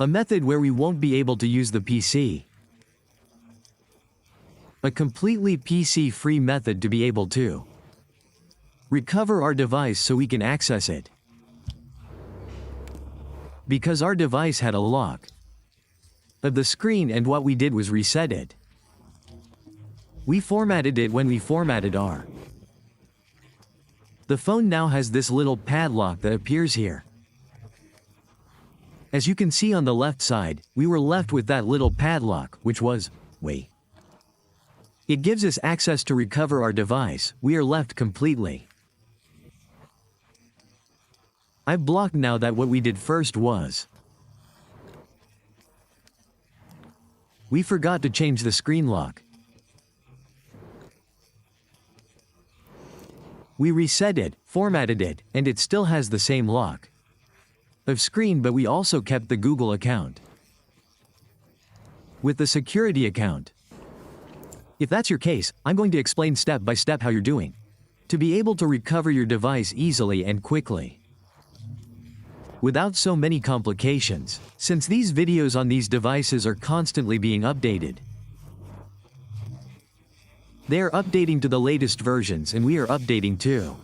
A method where we won't be able to use the PC. A completely PC-free method to be able to recover our device so we can access it. Because our device had a lock of the screen, and what we did was reset it. We formatted it when we formatted our. The phone now has this little padlock that appears here. As you can see on the left side, we were left with that little padlock, which was, wait. It gives us access to recover our device. We are left completely. I've blocked now that what we did first was we forgot to change the screen lock. We reset it, formatted it, and it still has the same lock of screen, but we also kept the Google account with the security account. If that's your case, I'm going to explain step by step how you're doing to be able to recover your device easily and quickly without so many complications, since these videos on these devices are constantly being updated. They are updating to the latest versions, and we are updating too.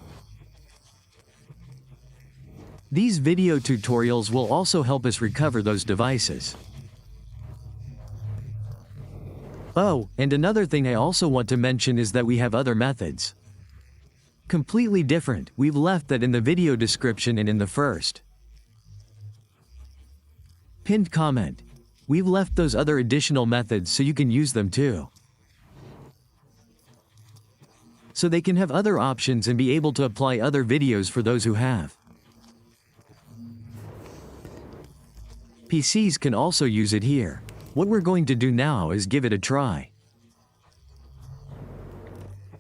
These video tutorials will also help us recover those devices. Oh, and another thing I also want to mention is that we have other methods. Completely different. We've left that in the video description and in the first pinned comment. We've left those other additional methods so you can use them too. So they can have other options and be able to apply other videos for those who have. PCs can also use it here. What we're going to do now is give it a try.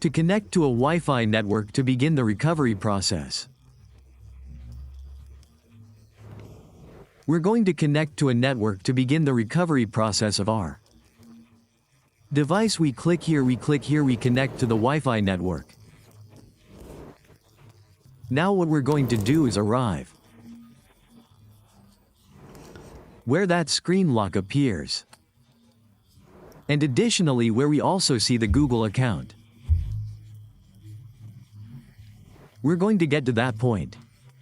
To connect to a Wi-Fi network to begin the recovery process. We're going to connect to a network to begin the recovery process of our device. We click here, we connect to the Wi-Fi network. Now what we're going to do is arrive where that screen lock appears. And additionally where we also see the Google account. We're going to get to that point.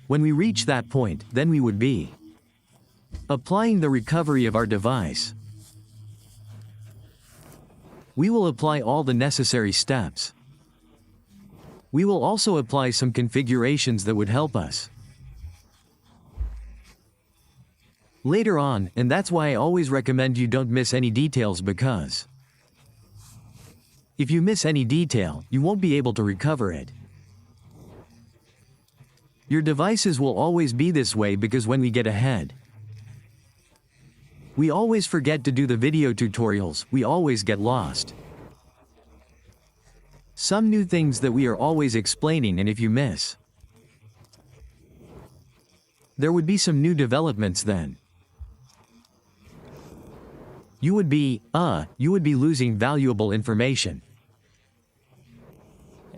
When we reach that point, then we would be applying the recovery of our device. We will apply all the necessary steps. We will also apply some configurations that would help us later on, and that's why I always recommend you don't miss any details, because if you miss any detail, you won't be able to recover it. Your devices will always be this way because when we get ahead, we always forget to do the video tutorials, we always get lost. Some new things that we are always explaining, and if you miss, there would be some new developments then. You would be losing valuable information.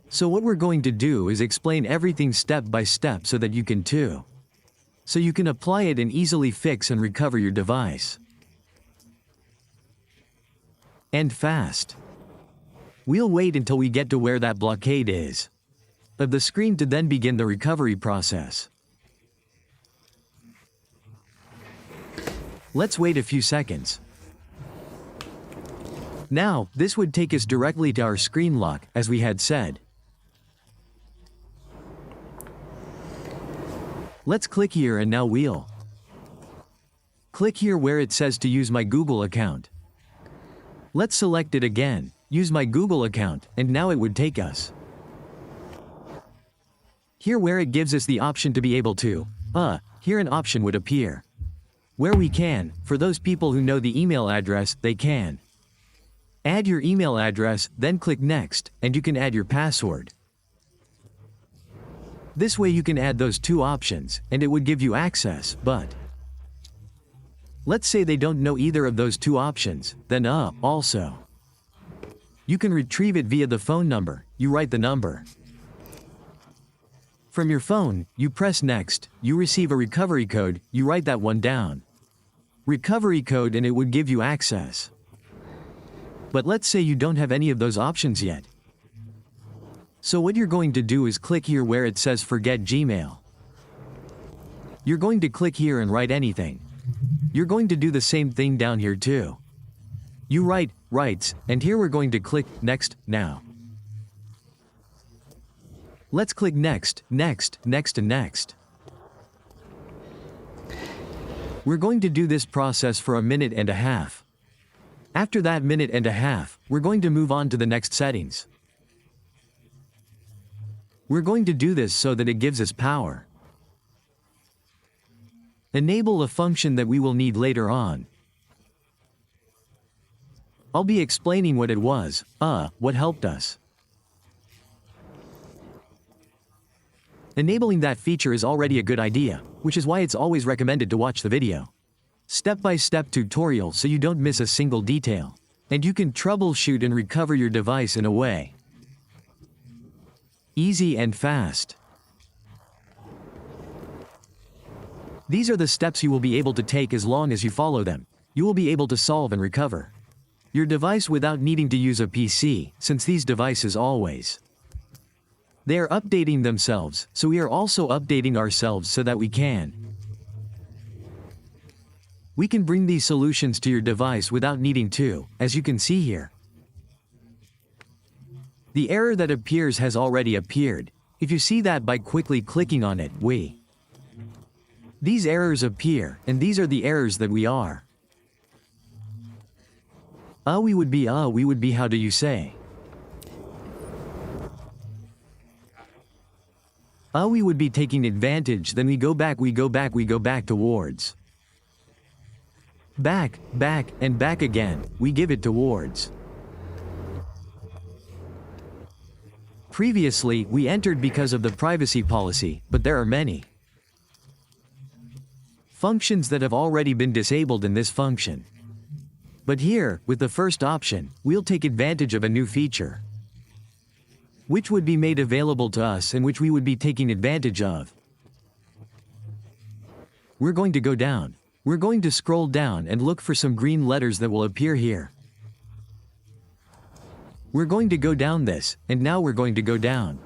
So what we're going to do is explain everything step by step so that you can too. So you can apply it and easily fix and recover your device. And fast. We'll wait until we get to where that blockade is of the screen to then begin the recovery process. Let's wait a few seconds. Now, this would take us directly to our screen lock, as we had said. Let's click here, and now we'll click here where it says to use my Google account. Let's select it again, use my Google account, and now it would take us here where it gives us the option to be able to, here an option would appear where we can, for those people who know the email address, they can add your email address, then click next, and you can add your password. This way you can add those two options, and it would give you access, but let's say they don't know either of those two options, then also you can retrieve it via the phone number. You write the number from your phone, you press next, you receive a recovery code, you write that one down. recovery code, and it would give you access. But let's say you don't have any of those options yet. So what you're going to do is click here where it says forget Gmail. You're going to click here and write anything. You're going to do the same thing down here too. You write rights, and here we're going to click next now. Let's click next, next, next, and next. We're going to do this process for a minute and a half. After that minute and a half, we're going to move on to the next settings. We're going to do this so that it gives us power. Enable a function that we will need later on. I'll be explaining what it was, what helped us. Enabling that feature is already a good idea, which is why it's always recommended to watch the video. Step-by-step tutorial so you don't miss a single detail. And you can troubleshoot and recover your device in a way easy and fast. These are the steps you will be able to take. As long as you follow them, you will be able to solve and recover your device without needing to use a PC, since these devices always they are updating themselves, so we are also updating ourselves so that we can bring these solutions to your device without needing to, as you can see here. The error that appears has already appeared. If you see that by quickly clicking on it, these errors appear, and these are the errors that we are. We would be how do you say? We would be taking advantage, then we go back towards. Back, and back again, we give it towards. Previously, we entered because of the privacy policy, but there are many functions that have already been disabled in this function. But here, with the first option, we'll take advantage of a new feature, which would be made available to us and which we would be taking advantage of. We're going to go down. We're going to scroll down and look for some green letters that will appear here. We're going to go down this, and now we're going to go down.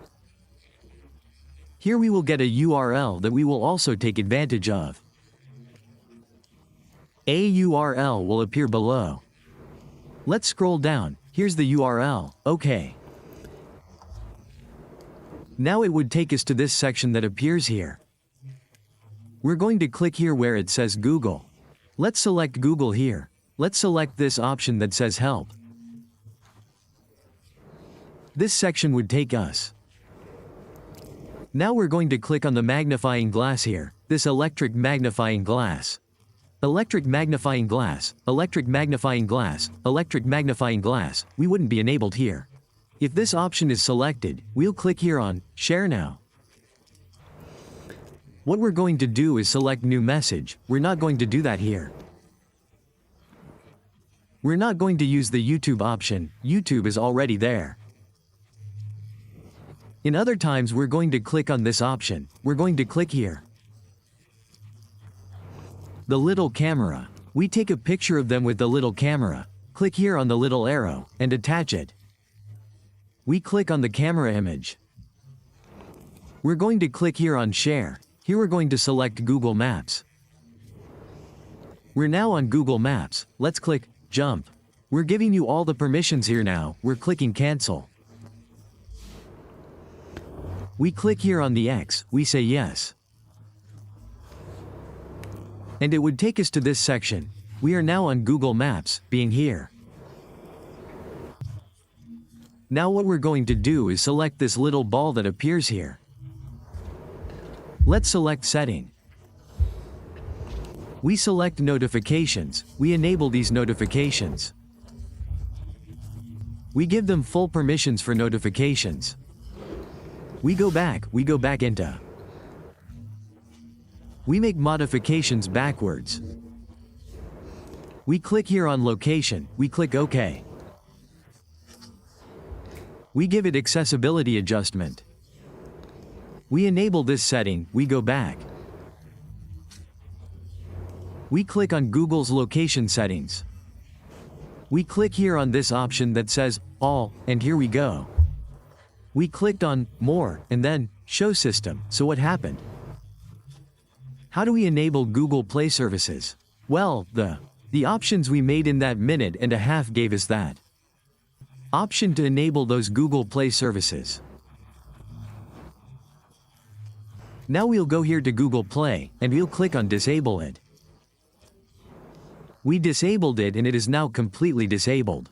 Here we will get a URL that we will also take advantage of. A URL will appear below. Let's scroll down. Here's the URL. Okay. Now it would take us to this section that appears here. We're going to click here where it says Google. Let's select Google here. Let's select this option that says Help. This section would take us. Now we're going to click on the magnifying glass here, this electric magnifying glass. Electric magnifying glass, electric magnifying glass, electric magnifying glass, we wouldn't be enabled here. If this option is selected, we'll click here on Share Now. What we're going to do is select New Message. We're not going to do that here. We're not going to use the YouTube option. YouTube is already there. In other times we're going to click on this option. We're going to click here. The little camera. We take a picture of them with the little camera. Click here on the little arrow, and attach it. We click on the camera image. We're going to click here on Share. Here we're going to select Google Maps. We're now on Google Maps. Let's click Jump. We're giving you all the permissions here now. We're clicking Cancel. We click here on the X. We say Yes. And it would take us to this section. We are now on Google Maps, being here. Now what we're going to do is select this little ball that appears here. Let's select Setting. We select Notifications. We enable these notifications. We give them full permissions for notifications. We go back into. We make modifications backwards. We click here on Location. We click OK. We give it accessibility adjustment. We enable this setting. We go back. We click on Google's location settings. We click here on this option that says All, and here we go. We clicked on More, and then Show System. So what happened? How do we enable Google Play services? Well, the options we made in that minute and a half gave us that option to enable those Google Play services. Now we'll go here to Google Play, and we'll click on Disable it. We disabled it and it is now completely disabled.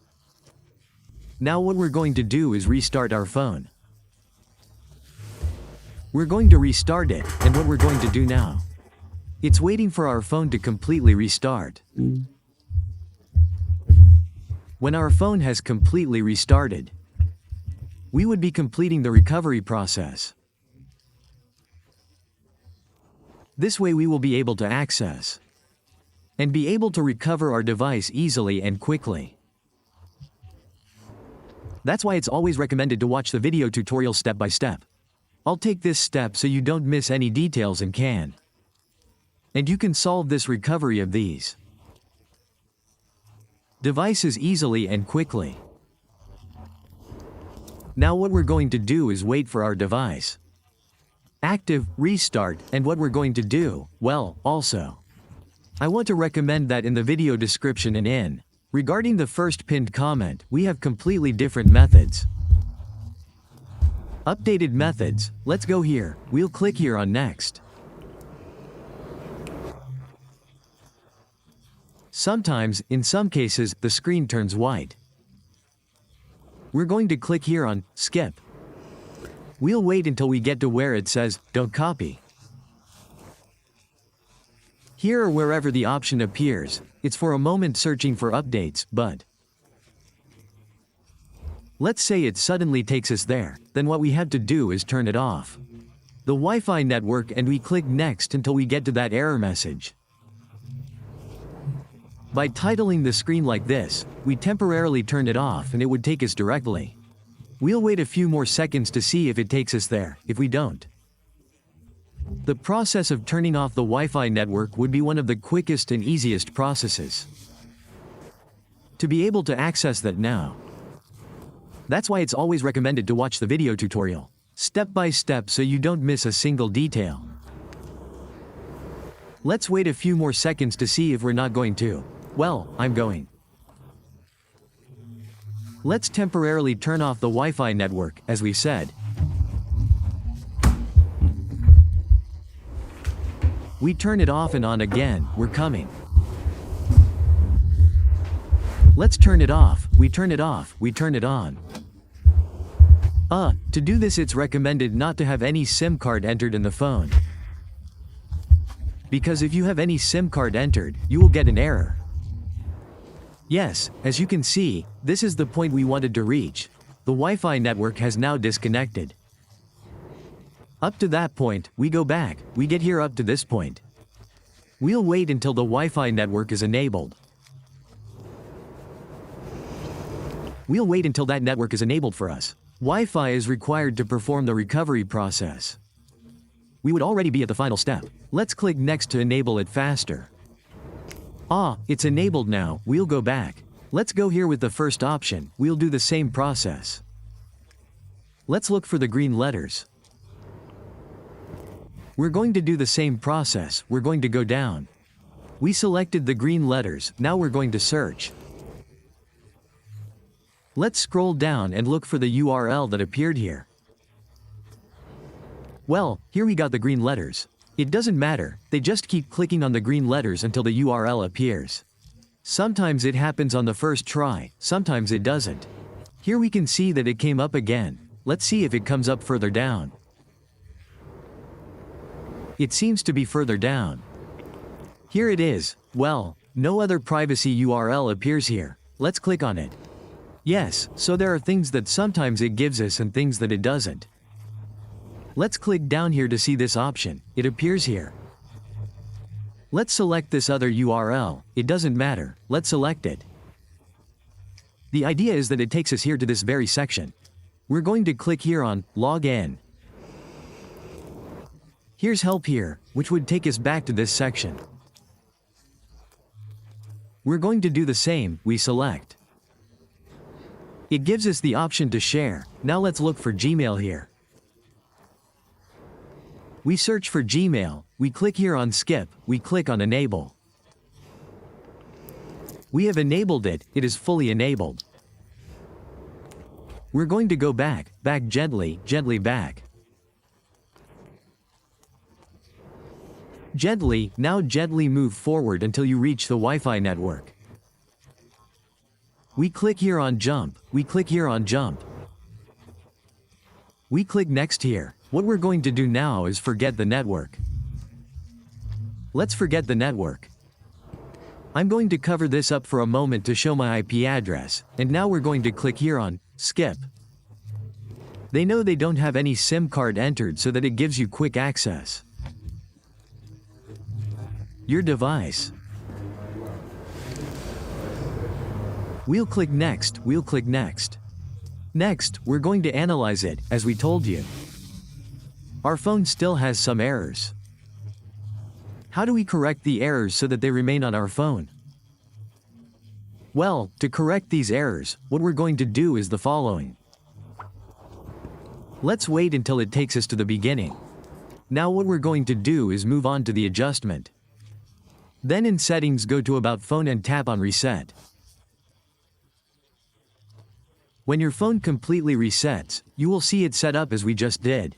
Now what we're going to do is restart our phone. We're going to restart it, and what we're going to do now, it's waiting for our phone to completely restart. When our phone has completely restarted, we would be completing the recovery process. This way we will be able to access and be able to recover our device easily and quickly. That's why it's always recommended to watch the video tutorial step by step. I'll take this step so you don't miss any details and you can solve this recovery of these devices easily and quickly. Now what we're going to do is wait for our device active, restart, and what we're going to do, well, also, I want to recommend that in the video description and regarding the first pinned comment, we have completely different methods. Updated methods, let's go here, we'll click here on Next. Sometimes, in some cases, the screen turns white. We're going to click here on Skip. We'll wait until we get to where it says, Don't copy. Here or wherever the option appears, it's for a moment searching for updates, but let's say it suddenly takes us there, then what we have to do is turn it off, the Wi-Fi network, and we click Next until we get to that error message. By titling the screen like this, we temporarily turn it off and it would take us directly. We'll wait a few more seconds to see if it takes us there. If we don't, the process of turning off the Wi-Fi network would be one of the quickest and easiest processes to be able to access that now. That's why it's always recommended to watch the video tutorial step by step so you don't miss a single detail. Let's wait a few more seconds to see if we're not going to. Well, I'm going. Let's temporarily turn off the Wi-Fi network, as we said. We turn it off and on again, we're coming. Let's turn it off, we turn it off, we turn it on. To do this it's recommended not to have any SIM card entered in the phone. Because if you have any SIM card entered, you will get an error. Yes, as you can see, this is the point we wanted to reach. The Wi-Fi network has now disconnected. Up to that point, we go back, we get here up to this point. We'll wait until the Wi-Fi network is enabled. We'll wait until that network is enabled for us. Wi-Fi is required to perform the recovery process. We would already be at the final step. Let's click Next to enable it faster. It's enabled now, we'll go back. Let's go here with the first option, we'll do the same process. Let's look for the green letters. We're going to do the same process, we're going to go down. We selected the green letters, now we're going to search. Let's scroll down and look for the URL that appeared here. Well, here we got the green letters. It doesn't matter, they just keep clicking on the green letters until the URL appears. Sometimes it happens on the first try, sometimes it doesn't. Here we can see that it came up again. Let's see if it comes up further down. It seems to be further down. Here it is. Well, no other privacy URL appears here. Let's click on it. Yes, so there are things that sometimes it gives us and things that it doesn't. Let's click down here to see this option. It appears here. Let's select this other URL. It doesn't matter. Let's select it. The idea is that it takes us here to this very section. We're going to click here on Log In. Here's Help here, which would take us back to this section. We're going to do the same, we select. It gives us the option to share. Now let's look for Gmail here. We search for Gmail, we click here on Skip, we click on Enable. We have enabled it, it is fully enabled. We're going to go back gently, gently back. Gently, now gently move forward until you reach the Wi-Fi network. We click here on Jump, we click here on Jump. We click Next here. What we're going to do now is forget the network. Let's forget the network. I'm going to cover this up for a moment to show my IP address, and now we're going to click here on Skip. They know they don't have any SIM card entered so that it gives you quick access. Your device. We'll click Next, we'll click Next. Next, we're going to analyze it, as we told you. Our phone still has some errors. How do we correct the errors so that they remain on our phone? Well, to correct these errors, what we're going to do is the following. Let's wait until it takes us to the beginning. Now what we're going to do is move on to the adjustment. Then in Settings, go to About Phone and tap on Reset. When your phone completely resets, you will see it set up as we just did.